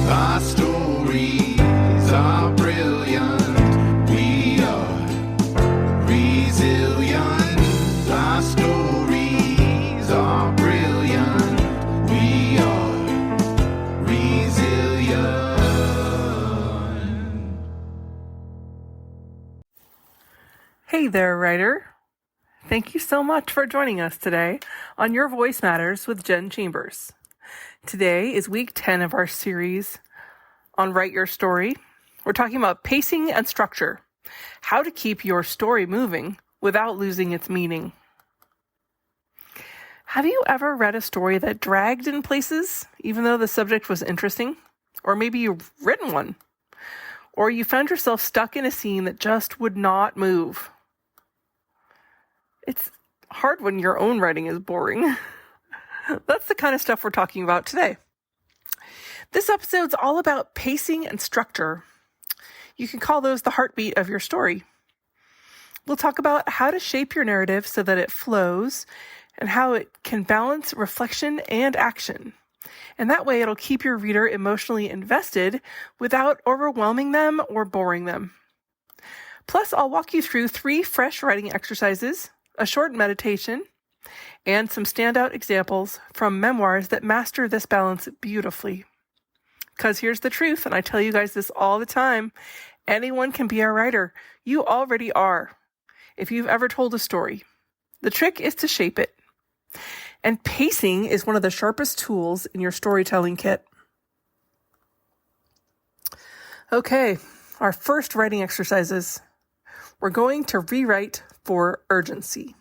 Our stories are brilliant. We are resilient. Our stories are brilliant. We are resilient. Hey there, writer. Thank you so much for joining us today on Your Voice Matters with Jen Chambers. Today is week 10 of our series on Write Your Story. We're talking about pacing and structure, how to keep your story moving without losing its meaning. Have you ever read a story that dragged in places, even though the subject was interesting? Or maybe you've written one, or you found yourself stuck in a scene that just would not move. It's hard when your own writing is boring. That's the kind of stuff we're talking about today. This episode's all about pacing and structure. You can call those the heartbeat of your story. We'll talk about how to shape your narrative so that it flows and how it can balance reflection and action. And that way it'll keep your reader emotionally invested without overwhelming them or boring them. Plus, I'll walk you through 3 fresh writing exercises, a short meditation, and some standout examples from memoirs that master this balance beautifully. Because here's the truth, and I tell you guys this all the time, anyone can be a writer. You already are, if you've ever told a story. The trick is to shape it. And pacing is one of the sharpest tools in your storytelling kit. Okay, our first writing exercises. We're going to rewrite for urgency.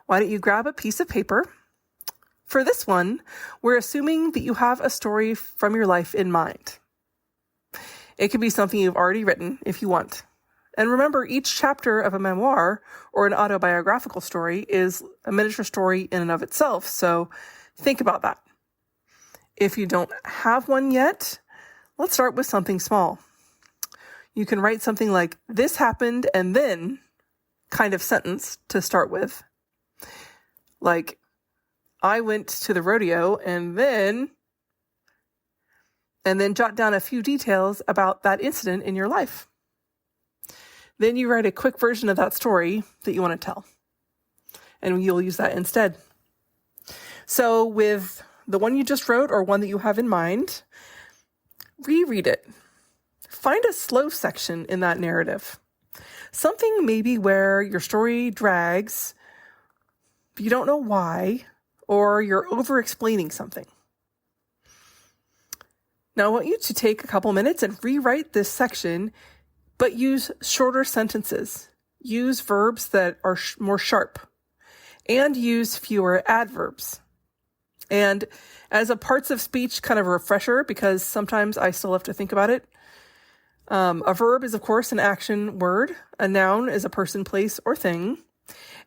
Why don't you grab a piece of paper? For this one, we're assuming that you have a story from your life in mind. It could be something you've already written if you want. And remember, each chapter of a memoir or an autobiographical story is a miniature story in and of itself, so think about that. If you don't have one yet, let's start with something small. You can write something like, "This happened and then," kind of sentence to start with. Like, "I went to the rodeo and then jot down a few details about that incident in your life." Then you write a quick version of that story that you want to tell, and you'll use that instead. So with the one you just wrote or one that you have in mind, reread it. Find a slow section in that narrative. Something maybe where your story drags, you don't know why, or you're over-explaining something. Now I want you to take a couple minutes and rewrite this section, but use shorter sentences. Use verbs that are more sharp, and use fewer adverbs. And as a parts of speech kind of refresher, because sometimes I still have to think about it, a verb is, of course, an action word. A noun is a person, place, or thing.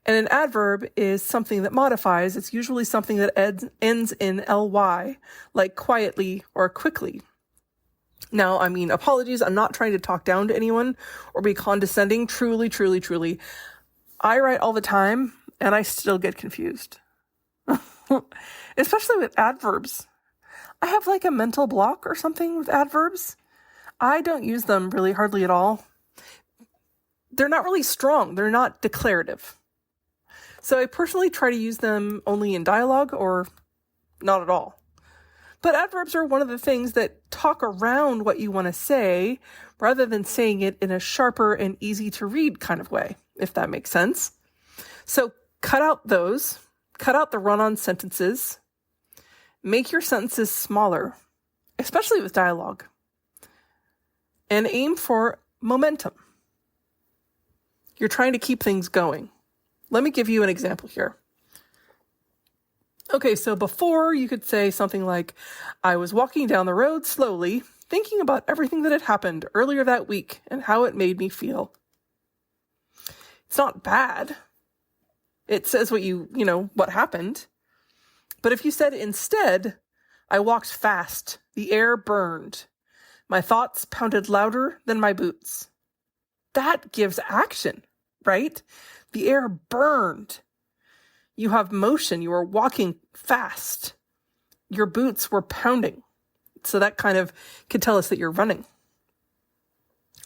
And an adverb is something that modifies. It's usually something that ends in ly, like quietly or quickly. Now, I mean, apologies. I'm not trying to talk down to anyone or be condescending. Truly, truly, truly. I write all the time, and I still get confused. Especially with adverbs. I have like a mental block or something with adverbs. I don't use them really hardly at all. They're not really strong. They're not declarative. So I personally try to use them only in dialogue or not at all. But adverbs are one of the things that talk around what you want to say rather than saying it in a sharper and easy to read kind of way, if that makes sense. So cut out those. Cut out the run-on sentences. Make your sentences smaller, especially with dialogue. And aim for momentum. You're trying to keep things going. Let me give you an example here. Okay, so before you could say something like, "I was walking down the road slowly, thinking about everything that had happened earlier that week and how it made me feel." It's not bad. It says what happened. But if you said instead, "I walked fast, the air burned, my thoughts pounded louder than my boots," that gives action, right? The air burned. You have motion. You are walking fast. Your boots were pounding. So that kind of could tell us that you're running.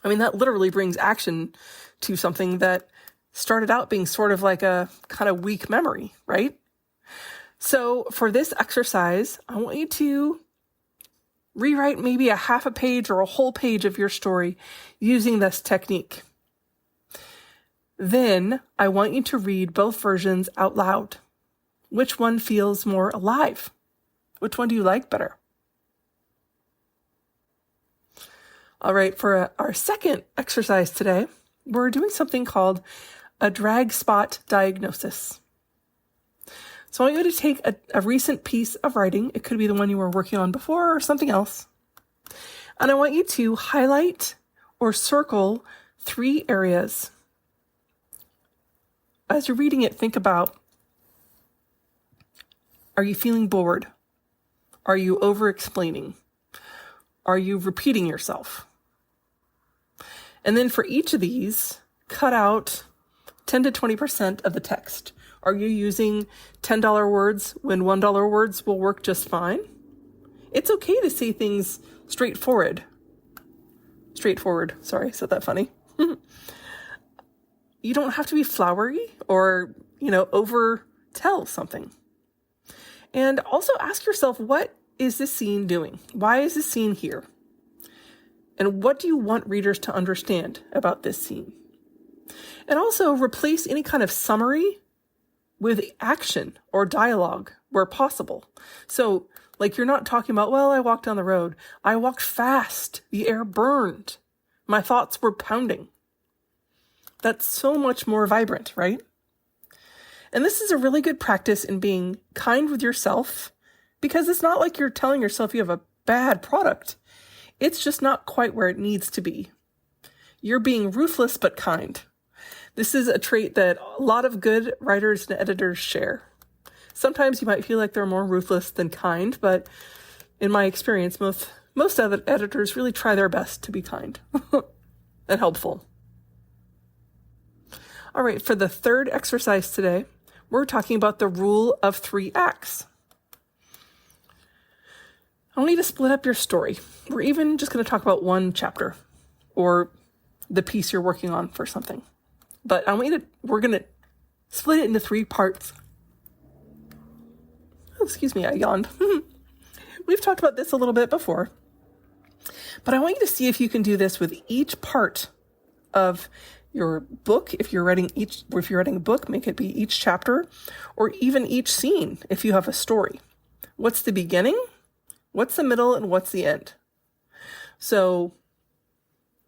I mean, that literally brings action to something that started out being sort of like a kind of weak memory, right? So for this exercise, I want you to rewrite maybe a half a page or a whole page of your story using this technique. Then I want you to read both versions out loud. Which one feels more alive? Which one do you like better? All right, for our second exercise today, we're doing something called a drag spot diagnosis. So I want you to take a recent piece of writing. It could be the one you were working on before or something else. And I want you to highlight or circle 3 areas. As you're reading it, think about, are you feeling bored? Are you over-explaining? Are you repeating yourself? And then for each of these, cut out 10 to 20% of the text. Are you using $10 words when $1 words will work just fine? It's okay to say things straightforward. Sorry, I said that funny. You don't have to be flowery or, over tell something. And also ask yourself, what is this scene doing? Why is this scene here? And what do you want readers to understand about this scene? And also replace any kind of summary with action or dialogue where possible. So, like, you're not talking about, well, I walked down the road. I walked fast. The air burned. My thoughts were pounding. That's so much more vibrant, right? And this is a really good practice in being kind with yourself, because it's not like you're telling yourself you have a bad product. It's just not quite where it needs to be. You're being ruthless but kind. This is a trait that a lot of good writers and editors share. Sometimes you might feel like they're more ruthless than kind, but in my experience, most other editors really try their best to be kind and helpful. All right, for the third exercise today, we're talking about the rule of 3 acts. I want you to split up your story. We're even just going to talk about one chapter or the piece you're working on for something. But we're going to split it into 3 parts. Oh, excuse me, I yawned. We've talked about this a little bit before. But I want you to see if you can do this with each part of your book. If you're writing a book, make it be each chapter or even each scene if you have a story. What's the beginning? What's the middle? And what's the end? So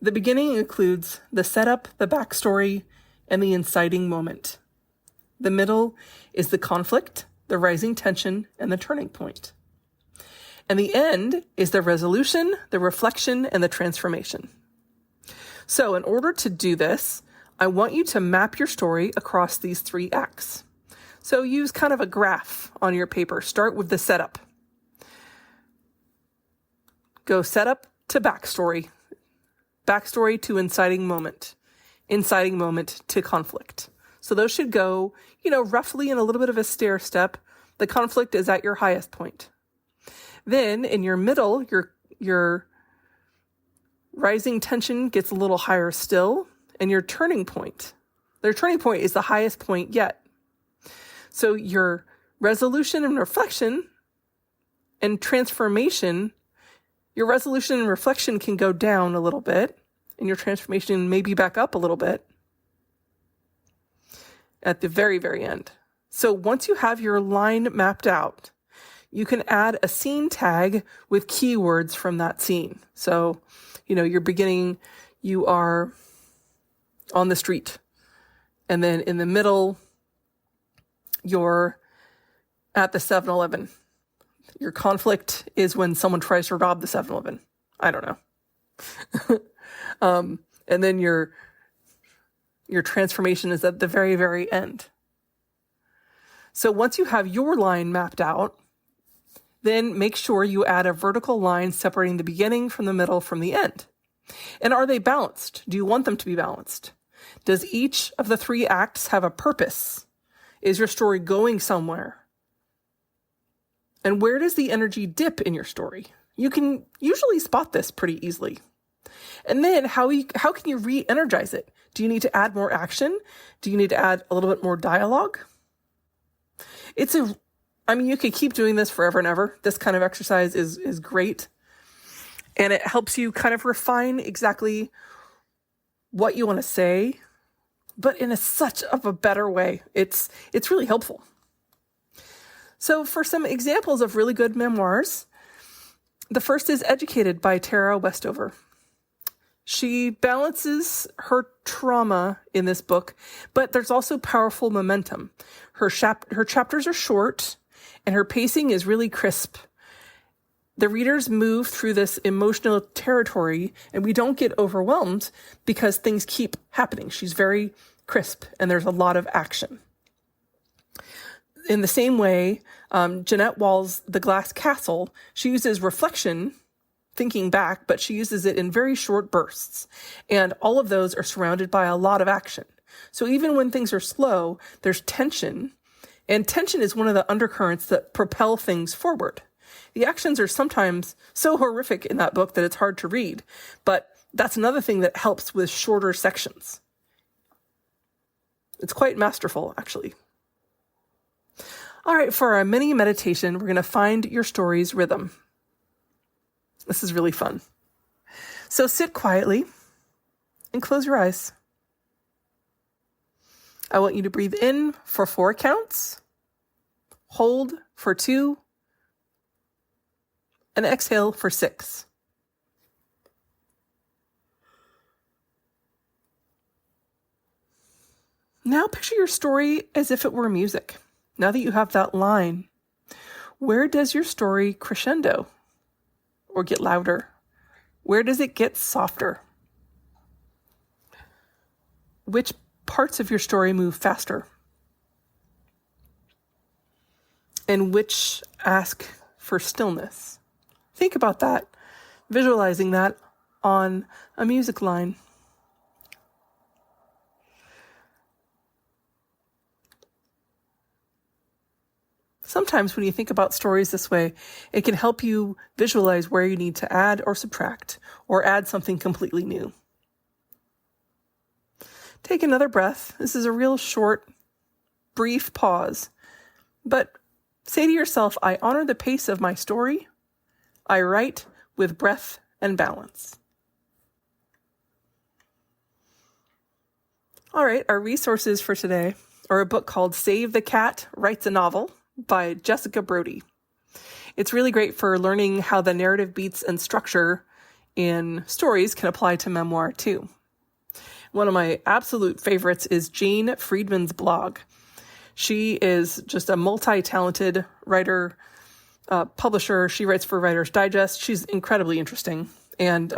the beginning includes the setup, the backstory, and the inciting moment. The middle is the conflict, the rising tension, and the turning point. And the end is the resolution, the reflection, and the transformation. So in order to do this, I want you to map your story across these 3 acts. So use kind of a graph on your paper. Start with the setup. Go setup to backstory. Backstory to inciting moment to conflict. So those should go, roughly in a little bit of a stair step. The conflict is at your highest point. Then in your middle, your rising tension gets a little higher still, and their turning point is the highest point yet. So your resolution and reflection and transformation, your resolution and reflection can go down a little bit, and your transformation maybe back up a little bit at the very, very end. So once you have your line mapped out, you can add a scene tag with keywords from that scene. So, you're beginning, you are on the street. And then in the middle, you're at the 7-Eleven. Your conflict is when someone tries to rob the 7-Eleven. I don't know. And then your transformation is at the very, very end. So once you have your line mapped out, then make sure you add a vertical line separating the beginning from the middle from the end. And are they balanced? Do you want them to be balanced? Does each of the 3 acts have a purpose? Is your story going somewhere? And where does the energy dip in your story? You can usually spot this pretty easily. And then how can you re-energize it? Do you need to add more action? Do you need to add a little bit more dialogue? You could keep doing this forever and ever. This kind of exercise is great. And it helps you kind of refine exactly what you want to say, but in such of a better way. It's really helpful. So for some examples of really good memoirs, the first is Educated by Tara Westover. She balances her trauma in this book, but there's also powerful momentum. Her chapters are short, and her pacing is really crisp. The readers move through this emotional territory, and we don't get overwhelmed because things keep happening. She's very crisp, and there's a lot of action. In the same way, Jeanette Wall's The Glass Castle, she uses reflection, thinking back, but she uses it in very short bursts. And all of those are surrounded by a lot of action. So even when things are slow, there's tension. And tension is one of the undercurrents that propel things forward. The actions are sometimes so horrific in that book that it's hard to read. But that's another thing that helps with shorter sections. It's quite masterful, actually. All right, for our mini meditation, we're going to find your story's rhythm. This is really fun. So sit quietly and close your eyes. I want you to breathe in for 4 counts, hold for 2, and exhale for 6. Now picture your story as if it were music. Now that you have that line, where does your story crescendo or get louder? Where does it get softer? Which parts of your story move faster? And which ask for stillness? Think about that, visualizing that on a music line. Sometimes when you think about stories this way, it can help you visualize where you need to add or subtract, or add something completely new. Take another breath. This is a real short, brief pause. But say to yourself, I honor the pace of my story. I write with breath and balance. All right, our resources for today are a book called Save the Cat Writes a Novel by Jessica Brody. It's really great for learning how the narrative beats and structure in stories can apply to memoir too. One of my absolute favorites is Jane Friedman's blog. She is just a multi-talented writer, publisher. She writes for Writer's Digest. She's incredibly interesting. And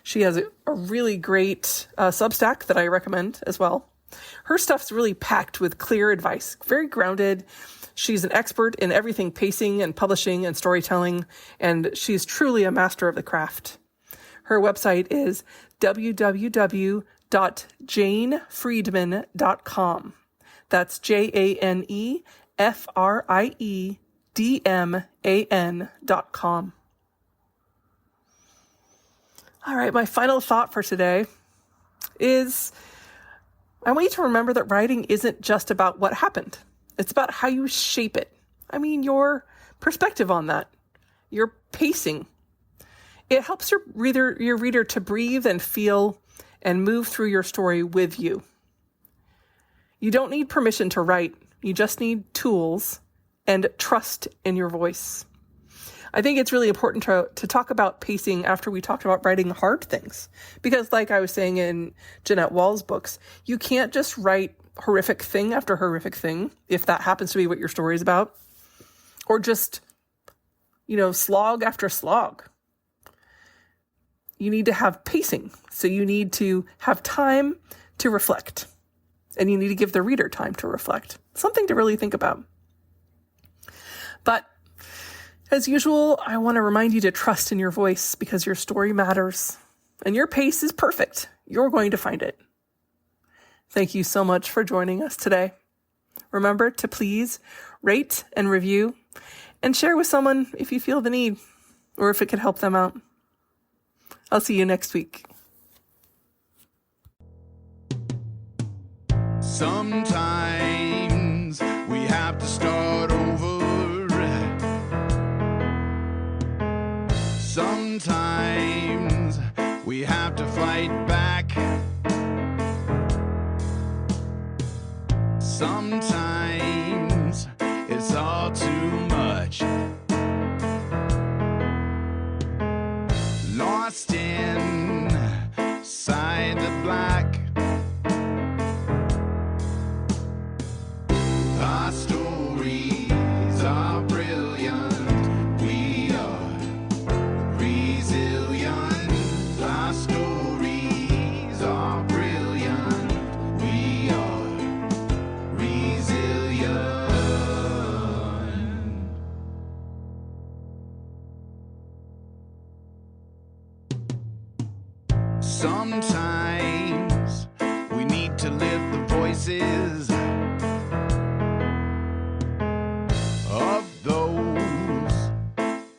she has a really great Substack that I recommend as well. Her stuff's really packed with clear advice, very grounded. She's an expert in everything pacing and publishing and storytelling, and she's truly a master of the craft. Her website is www.janefriedman.com. That's JANEFRIEDMAN.com. All right, my final thought for today is I want you to remember that writing isn't just about what happened. It's about how you shape it. I mean, your perspective on that, your pacing. It helps your reader to breathe and feel and move through your story with you. You don't need permission to write. You just need tools and trust in your voice. I think it's really important to talk about pacing after we talked about writing hard things. Because like I was saying in Jeanette Wall's books, you can't just write horrific thing after horrific thing, if that happens to be what your story is about. Or just, slog after slog. You need to have pacing. So you need to have time to reflect. And you need to give the reader time to reflect. Something to really think about. But as usual, I want to remind you to trust in your voice because your story matters. And your pace is perfect. You're going to find it. Thank you so much for joining us today. Remember to please rate and review and share with someone if you feel the need. or if it could help them out. I'll see you next week. Sometimes we have to start over. Sometimes we have to fight back. Sometimes it's all too much. Lost inside the black. Our stories are brilliant. We are resilient. Our stories are brilliant. We are resilient. Sometimes we need to lift the voices of those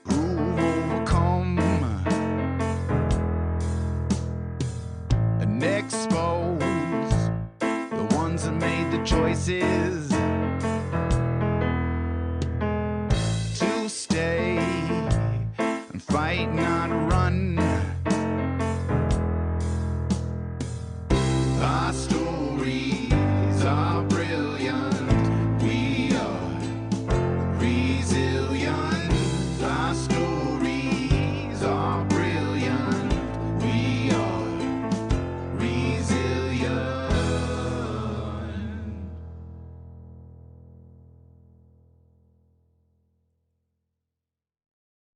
who've overcome and expose the ones that made the choices to stay and fight, not run.